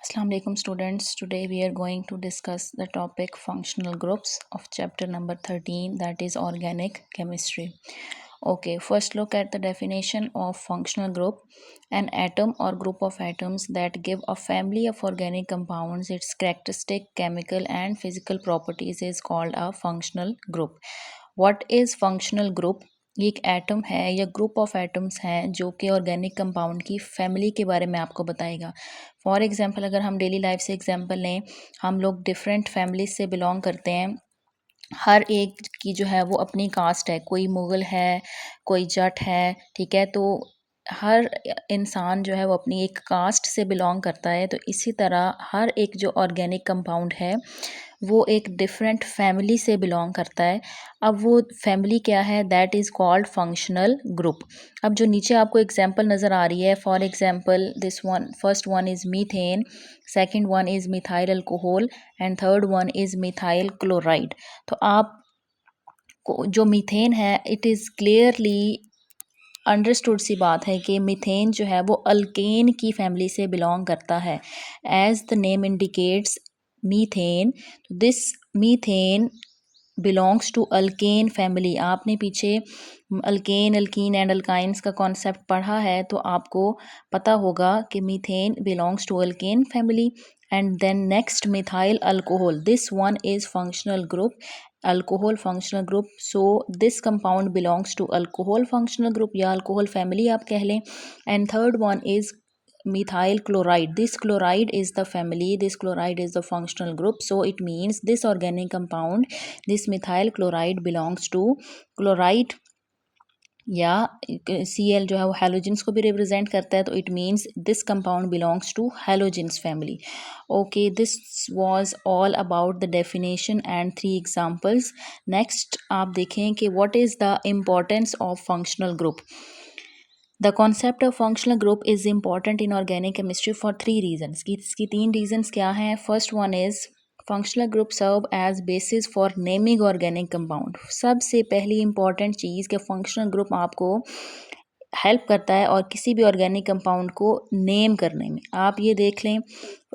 Assalamu alaikum students. Today we are going to discuss the topic functional groups of chapter number 13, that is organic chemistry. Okay, first look at the definition of functional group. An atom or group of atoms that give a family of organic compounds its characteristic chemical and physical properties is called a functional group. What is functional group? ये एक atom है या group of atoms हैं जो कि organic compound की family के बारे में आपको बताएगा। फॉर एग्जांपल अगर हम डेली लाइफ से एग्जांपल लें, हम लोग डिफरेंट फैमिलीज से बिलोंग करते हैं। हर एक की जो है वो अपनी कास्ट है, कोई मुग़ल है, कोई जट है, ठीक है। तो हर इंसान जो है वो अपनी एक कास्ट से बिलोंग करता है। तो इसी तरह हर एक जो ऑर्गेनिक कंपाउंड है वो एक डिफरेंट फैमिली से बिलोंग करता है। अब वो फैमिली क्या है? That is called functional group. अब जो नीचे आपको एग्जांपल नज़र आ रही है, for example this one, first one is methane, second one is methyl alcohol and third one is methyl chloride. तो आप को जो मीथेन है, इट इज़ क्लियरली अंडरस्टूड सी बात है कि मीथेन जो है वो अल्केन की फैमिली से बिलोंग करता है। As the name indicates methane, this methane belongs to alkane family. आपने पीछे अल्केन, अल्कीन एंड अल्काइंस का कॉन्सेप्ट पढ़ा है, तो आपको पता होगा कि methane belongs to alkane family. And then next methyl alcohol, this one is functional group, alcohol functional group. So this compound belongs to alcohol functional group या alcohol family आप कह लें। And third one is methyl chloride, this chloride is the family, this chloride is the functional group. So it means this organic compound, this methyl chloride belongs to chloride या Cl जो है वो halogens को भी represent करता है। तो it means this compound belongs to halogens family. Okay, this was all about the definition and 3 examples. Next आप देखें कि what is the importance of functional group. The concept of functional group is important in organic chemistry for 3 reasons. इसकी 3 reasons क्या हैं? First one is functional group serve as basis for naming organic compound. सबसे पहली important चीज़ कि functional group आपको help करता है और किसी भी ऑर्गेनिक कंपाउंड को नेम करने में। आप ये देख लें,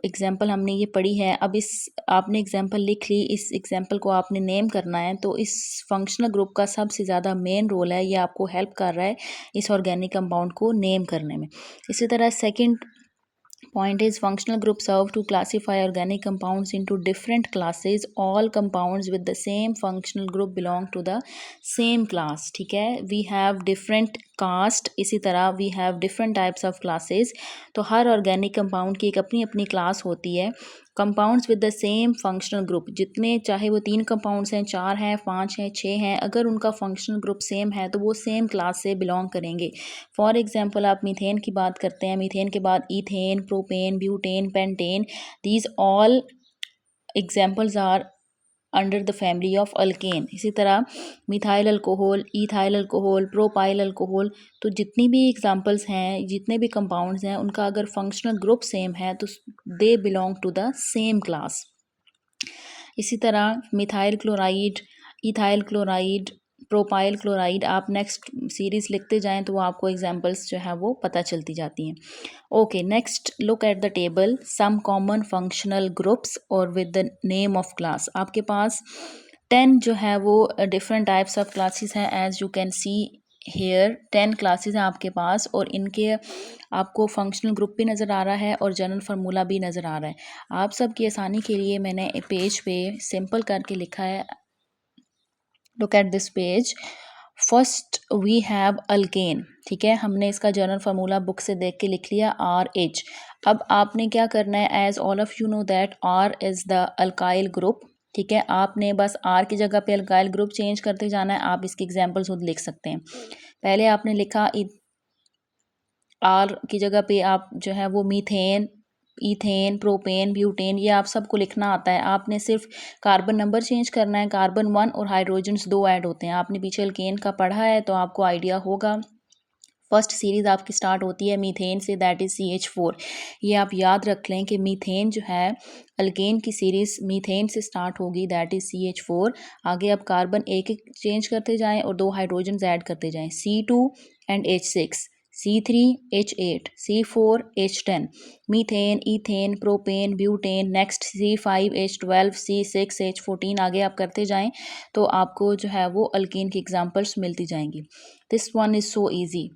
एग्जाम्पल हमने ये पढ़ी है, अब इस आपने एग्जाम्पल लिख ली, इस एग्जाम्पल को आपने नेम करना है। तो इस फंक्शनल ग्रुप का सबसे ज़्यादा मेन रोल है, ये आपको हेल्प कर रहा है इस ऑर्गेनिक कंपाउंड को नेम करने में। इसी तरह second point is functional group serve to classify organic compounds into different classes. All compounds with the same functional group belong to the same class, ठीक है। we have different caste, इसी तरह we have different types of classes। तो हर organic compound की एक अपनी अपनी class होती है। Compounds with the same functional group, जितने चाहे वो 3 कंपाउंड्स हैं, 4 हैं, 5 हैं, 6 हैं, अगर उनका फंक्शनल ग्रुप सेम है तो वो सेम क्लास से बिलोंग करेंगे। फॉर एग्जांपल आप मीथेन की बात करते हैं, मीथेन के बाद ethane, propane, butane, pentane, these all examples are under the family of alkane. इसी तरह methyl alcohol, ethyl alcohol, propyl alcohol, तो जितनी भी एग्जांपल्स हैं, जितने भी कंपाउंड्स हैं, उनका अगर फंक्शनल ग्रुप सेम है तो they belong to the same class. इसी तरह methyl chloride, ethyl chloride, propyl chloride, आप नेक्स्ट सीरीज़ लिखते जाएं तो वो आपको एग्जांपल्स जो है वो पता चलती जाती हैं। Okay, next look at the table, some common functional groups और with the name of class. आपके पास 10 जो है वो डिफरेंट टाइप्स ऑफ क्लासेस हैं, as you can see here 10 classes हैं आपके पास, और इनके आपको फंक्शनल ग्रुप भी नज़र आ रहा है और जनरल फार्मूला भी नज़र आ रहा है। आप सबकी आसानी के लिए मैंने पेज पे सिंपल करके लिखा है। Look at this page. First we have alkane, ठीक है, हमने इसका जनरल फार्मूला बुक से देख के लिख लिया, RH। अब आपने क्या करना है, as all of you know that R is the alkyl group, ठीक है। आपने बस R की जगह पे अल्काइल ग्रुप चेंज करते जाना है। आप इसके एग्जाम्पल खुद लिख सकते हैं। पहले आपने लिखा R की जगह पे आप जो है वो मीथेन, ईथेन, प्रोपेन, ब्यूटेन, ये आप सबको लिखना आता है। आपने सिर्फ कार्बन नंबर चेंज करना है, कार्बन 1 और हाइड्रोजन्स 2 ऐड होते हैं। आपने पीछे अल्केन का पढ़ा है तो आपको आइडिया होगा। फर्स्ट सीरीज़ आपकी स्टार्ट होती है मीथेन से, दैट इज़ CH4। ये आप याद रख लें कि मीथेन जो है अल्केन की सीरीज़ मीथेन से स्टार्ट होगी, दैट इज़ CH4। आगे आप कार्बन एक एक चेंज करते जाएं और 2 हाइड्रोजन्स ऐड करते जाएं, C2 and H6, C3H8, C4H10, methane, ethane, propane, butane, next C5H12, C6H14, आगे आप करते जाएं तो आपको जो है वो अल्केन की एग्जांपल्स मिलती जाएंगी। This one is so easy.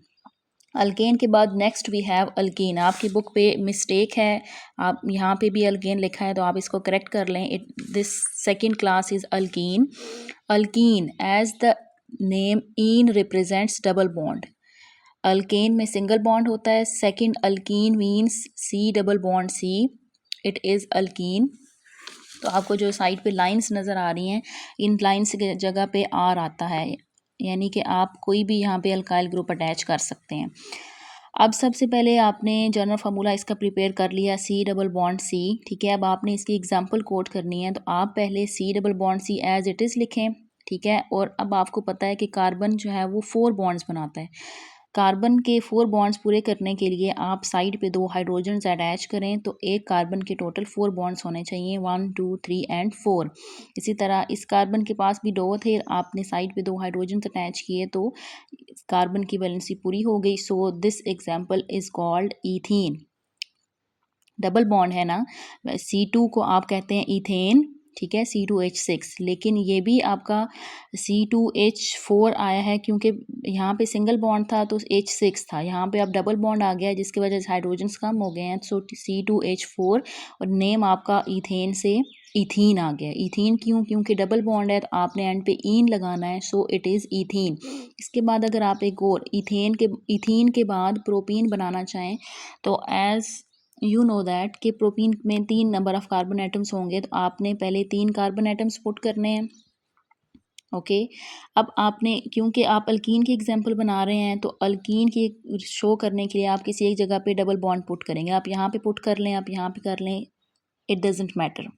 Alkane के बाद नेक्स्ट वी हैव अल्कीन। आपकी बुक पे मिस्टेक है, आप यहाँ पे भी अल्केन लिखा है तो आप इसको करेक्ट कर लें। This second class is alkene. Alkene as the name in represents double bond. Alkane में सिंगल बॉन्ड होता है। Second alkene means C double bond C, it is alkene. तो आपको जो साइड पे लाइंस नज़र आ रही हैं, इन लाइंस की जगह पे आर आता है, यानी कि आप कोई भी यहाँ पे अल्काइल ग्रुप अटैच कर सकते हैं। अब सबसे पहले आपने जनरल फार्मूला इसका प्रिपेयर कर लिया, सी डबल बॉन्ड सी, ठीक है। अब आपने इसकी एग्जांपल कोट करनी है, तो आप पहले C double bond C as it is लिखें, ठीक है। और अब आपको पता है कि कार्बन जो है वो 4 बॉन्ड्स बनाता है। कार्बन के 4 बॉन्ड्स पूरे करने के लिए आप साइड पे 2 हाइड्रोजन्स अटैच करें, तो एक कार्बन के टोटल 4 बॉन्ड्स होने चाहिए, 1 2 3 एंड 4। इसी तरह इस कार्बन के पास भी 2 थे, आपने साइड पे 2 हाइड्रोजन्स अटैच किए तो कार्बन की वैलेंसी पूरी हो गई। So this example is called ethene. Double bond है ना, C2 को आप कहते हैं इथेन, ठीक है, C2H6। लेकिन ये भी आपका C2H4 आया है क्योंकि यहाँ पे सिंगल बॉन्ड था तो H6 था, यहाँ पे अब डबल बॉन्ड आ गया है जिसकी वजह से हाइड्रोजन्स कम हो गए हैं, सो C2H4 और नेम आपका इथेन से इथीन आ गया। इथीन क्यों? क्योंकि डबल बॉन्ड है तो आपने एंड पे ईन लगाना है, सो इट इज़ इथीन। इसके बाद अगर आप एक और इथीन के बाद प्रोपीन बनाना चाहें तो एज यू नो दैट कि प्रोपीन में 3 नंबर ऑफ कार्बन एटम्स होंगे, तो आपने पहले 3 कार्बन एटम्स पुट करने हैं, ओके। अब आपने, क्योंकि आप अल्कीन की एग्जांपल बना रहे हैं तो अल्कीन की शो करने के लिए आप किसी एक जगह पे डबल बॉन्ड पुट करेंगे। आप यहाँ पे पुट कर लें, आप यहाँ पे कर लें, इट डजेंट मैटर।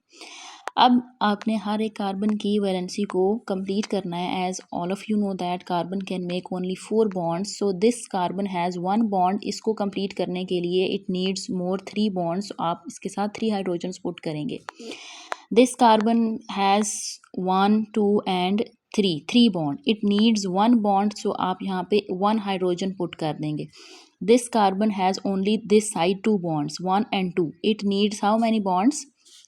अब आपने हर एक कार्बन की वैलेंसी को कंप्लीट करना है। As all of you know that carbon can make only 4 bonds, so this carbon has 1 bond. इसको कंप्लीट करने के लिए इट नीड्स मोर 3 बॉन्ड्स, आप इसके साथ 3 हाइड्रोजन्स पुट करेंगे। This carbon has 1 2 and 3 bond, it needs 1 bond, so आप यहाँ पे 1 हाइड्रोजन पुट कर देंगे। This carbon has only this side 2 bonds, 1 and 2, it needs how many bonds?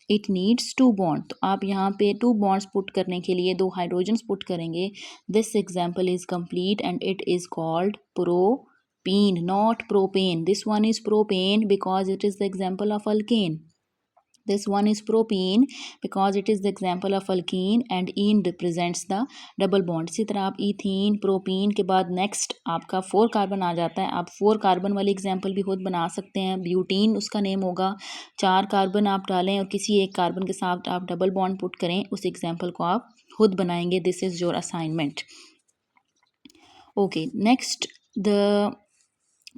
It needs 2 bond, तो आप यहाँ पे 2 बॉन्ड्स पुट करने के लिए 2 हाइड्रोजन्स पुट करेंगे। This example is complete and it is called propene, not propane. This one is propane because it is the example of alkane. This one is propene because it is the example of alkene and ene represents the double bond। इसी तरह आप ethene, propene के बाद next आपका 4 carbon आ जाता है। आप 4 carbon वाली एग्जाम्पल भी खुद बना सकते हैं। ब्यूटीन उसका नेम होगा। 4 कार्बन आप डालें और किसी एक कार्बन के साथ आप डबल बॉन्ड पुट करें, उस एग्जाम्पल को आप खुद बनाएंगे। This is your assignment. Okay,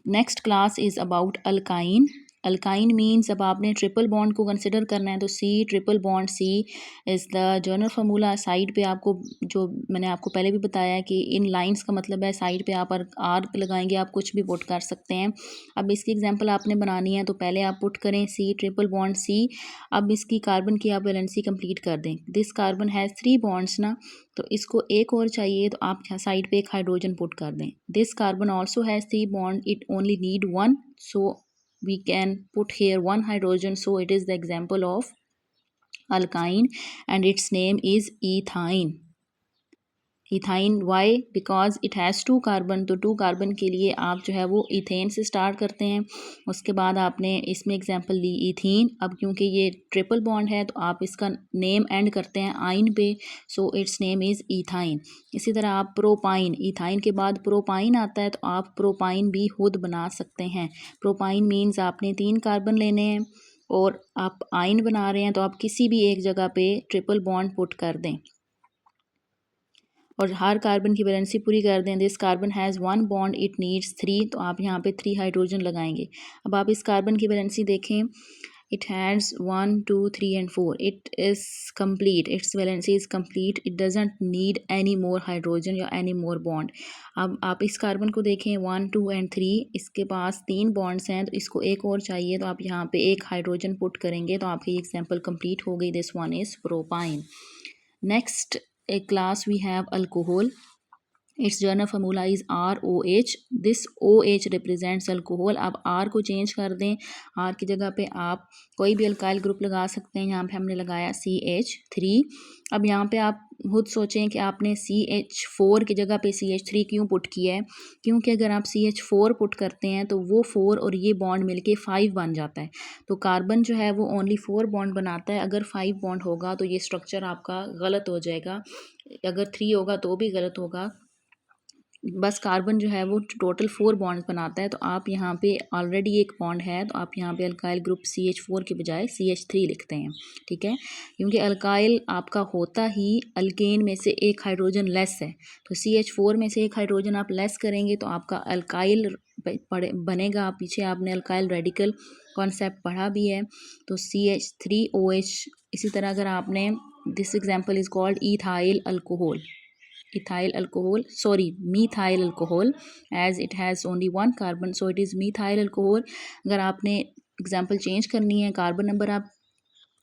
next class is about alkyne. Alkyne means अब आपने ट्रिपल बॉन्ड को कंसिडर करना है, तो C triple bond C is the general formula. Side पे आपको, जो मैंने आपको पहले भी बताया कि इन लाइंस का मतलब है साइड पे आप आर लगाएंगे, आप कुछ भी पुट कर सकते हैं। अब इसकी एग्जांपल आपने बनानी है तो पहले आप पुट करें सी ट्रिपल बॉन्ड सी। अब इसकी कार्बन की आप वैलेंसी कंप्लीट कर दें। दिस कार्बन हैज़ 3 बॉन्ड्स ना, तो इसको एक और चाहिए तो आप साइड पे एक हाइड्रोजन पुट कर दें। This carbon also has 3 bond, it only need 1, so we can put here 1 hydrogen, so it is the example of alkyne and its name is ethyne। Ethyne why? Because it has 2 carbon, तो 2 carbon के लिए आप जो है वो ethane से start करते हैं, उसके बाद आपने इसमें एग्जांपल ली इथीन। अब क्योंकि ये ट्रिपल बॉन्ड है तो आप इसका नेम एंड करते हैं आइन पे, so it's name is ethyne. इसी तरह आप प्रोपाइन, इथाइन के बाद प्रोपाइन आता है तो आप प्रोपाइन भी खुद बना सकते हैं। प्रोपाइन मीन्स आपने 3 कार्बन लेने हैं और आप आइन बना रहे हैं, तो आप किसी भी एक जगह पे ट्रिपल बॉन्ड पुट कर दें और हर कार्बन की वैलेंसी पूरी कर दें। This carbon has 1 bond, it needs 3, तो आप यहाँ पे 3 हाइड्रोजन लगाएंगे। अब आप इस कार्बन की वैलेंसी देखें, it has 1 2 3 and 4, it is complete, it's valency is complete, it doesn't need any more hydrogen या एनी मोर बॉन्ड। अब आप इस कार्बन को देखें 1 2 एंड 3, इसके पास 3 बॉन्ड्स हैं तो इसको एक और चाहिए, तो आप यहाँ पे एक हाइड्रोजन पुट करेंगे तो आपकी एग्जाम्पल कम्प्लीट हो गई। This one is propyne. Next class we have alcohol। It's journal formula is ROH। This OH represents alcohol. अब R को चेंज कर दें, R की जगह पे आप कोई भी अल्काइल ग्रुप लगा सकते हैं। यहाँ पे हमने लगाया CH3। अब यहाँ पे आप खुद सोचें कि आपने CH4 की जगह पे CH3 क्यों पुट किया है, क्योंकि अगर आप CH4 पुट करते हैं तो वो 4 और ये बॉन्ड मिलके 5 बन जाता है। तो कार्बन जो है वो ओनली 4 बॉन्ड बनाता है, अगर 5 बॉन्ड होगा तो ये स्ट्रक्चर आपका गलत हो जाएगा, अगर 3 होगा तो भी गलत होगा। बस कार्बन जो है वो टोटल 4 बॉन्ड्स बनाता है। तो आप यहाँ पे ऑलरेडी एक बॉन्ड है, तो आप यहाँ पे अल्काइल ग्रुप CH4 के बजाय CH3 लिखते हैं, ठीक है, क्योंकि अल्काइल आपका होता ही अल्केन में से एक हाइड्रोजन लेस है। तो CH4 में से एक हाइड्रोजन आप लेस करेंगे तो आपका अल्काइल बनेगा। पीछे आपने अल्काइल रेडिकल कॉन्सेप्ट पढ़ा भी है। तो CH3OH। इसी तरह अगर आपने this example is called methyl alcohol as it has only one carbon, so it is methyl alcohol। अगर आपने एग्जाम्पल चेंज करनी है, कार्बन नंबर आप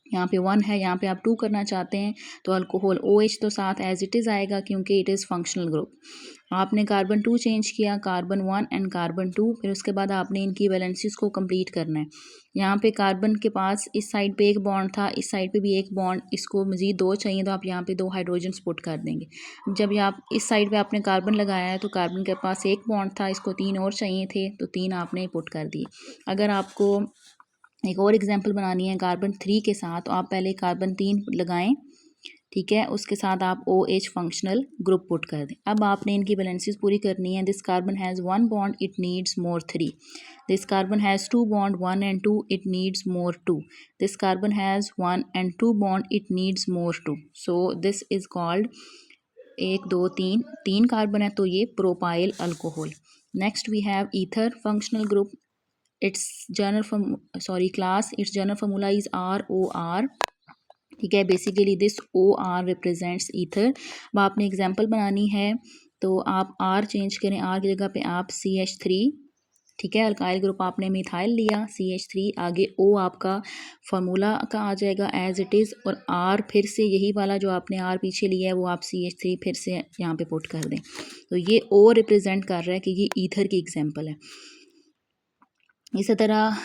यहाँ पे 1 है, यहाँ पे आप 2 करना चाहते हैं, तो अल्कोहल OH तो साथ एज इट इज़ आएगा क्योंकि इट इज़ फंक्शनल ग्रुप। आपने कार्बन 2 चेंज किया, कार्बन 1 एंड कार्बन 2, फिर उसके बाद आपने इनकी वैलेंसीज को कंप्लीट करना है। यहाँ पे कार्बन के पास इस साइड पे एक बॉन्ड था, इस साइड पे भी एक बॉन्ड, इसको मज़ीद 2 चाहिए तो आप यहाँ पे 2 हाइड्रोजन पुट कर देंगे। जब आप इस साइड पे आपने कार्बन लगाया है तो कार्बन के पास एक बॉन्ड था, इसको 3 और चाहिए थे तो 3 आपने पुट कर दिए। अगर आपको एक और एग्जांपल बनानी है कार्बन 3 के साथ, तो आप पहले कार्बन 3 लगाएं, ठीक है, उसके साथ आप OH फंक्शनल ग्रुप पुट कर दें। अब आपने इनकी बैलेंसेस पूरी करनी है। This carbon has 1 bond, it needs more 3। This carbon has 2 bond, 1 and 2, it needs more 2। This carbon has 1 and 2 bond, it needs more 2। So this is called 1 2 3 carbon है तो ये propyl alcohol. Next we have ether functional group. its class, its general formula is ROR, ठीक है। Basically this OR represents ether. अब आपने example बनानी है तो आप R चेंज करें, R की जगह पे आप CH3, ठीक है, अल्काइल ग्रुप आपने मिथाइल लिया, CH3 आगे O आपका फार्मूला का आ जाएगा एज इट इज़, और R फिर से यही वाला जो आपने R पीछे लिया है वो आप CH3 फिर से यहाँ पे पुट कर दें। तो ये O रिप्रेजेंट कर रहा है कि ये ईथर की एग्जाम्पल है। इसी तरह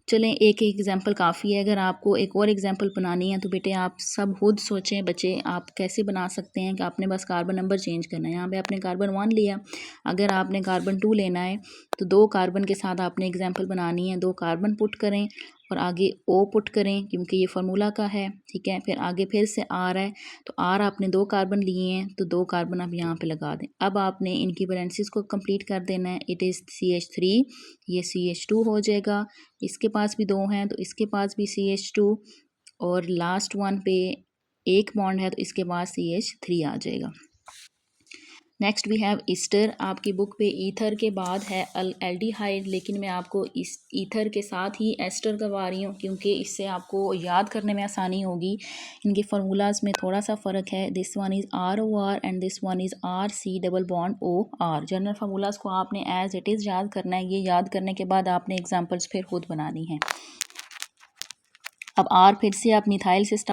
चलें, एक एग्जांपल काफ़ी है। अगर आपको एक और एग्जांपल बनानी है तो बेटे आप सब खुद सोचें, बच्चे आप कैसे बना सकते हैं कि आपने बस कार्बन नंबर चेंज करना है। यहाँ पे आपने कार्बन 1 लिया, अगर आपने कार्बन 2 लेना है तो 2 कार्बन के साथ आपने एग्जांपल बनानी है, 2 कार्बन पुट करें और आगे O पुट करें क्योंकि ये फार्मूला का है, ठीक है। फिर आगे फिर से R है, तो R आपने 2 कार्बन लिए हैं तो 2 कार्बन आप यहाँ पे लगा दें। अब आपने इनकी वैलेंसीज को कंप्लीट कर देना है। इट इज़ CH3, ये CH2 हो जाएगा, इसके पास भी 2 हैं तो इसके पास भी CH2, और लास्ट वन पे एक बॉन्ड है तो इसके पास CH3 आ जाएगा। Next we have ester. आपकी बुक पे ईथर के बाद है एल्डिहाइड, लेकिन मैं आपको इस ईथर के साथ ही एस्टर करवा रही हूँ क्योंकि इससे आपको याद करने में आसानी होगी। इनके फार्मूलाज में थोड़ा सा फ़र्क है। This one is ROR and this one is RC double bond OR। General formulas को आपने एज इट इज़ याद करना है। ये याद करने के बाद आपने एग्जाम्पल्स फिर खुद बनानी है। अब R फिर से आप मिथाइल से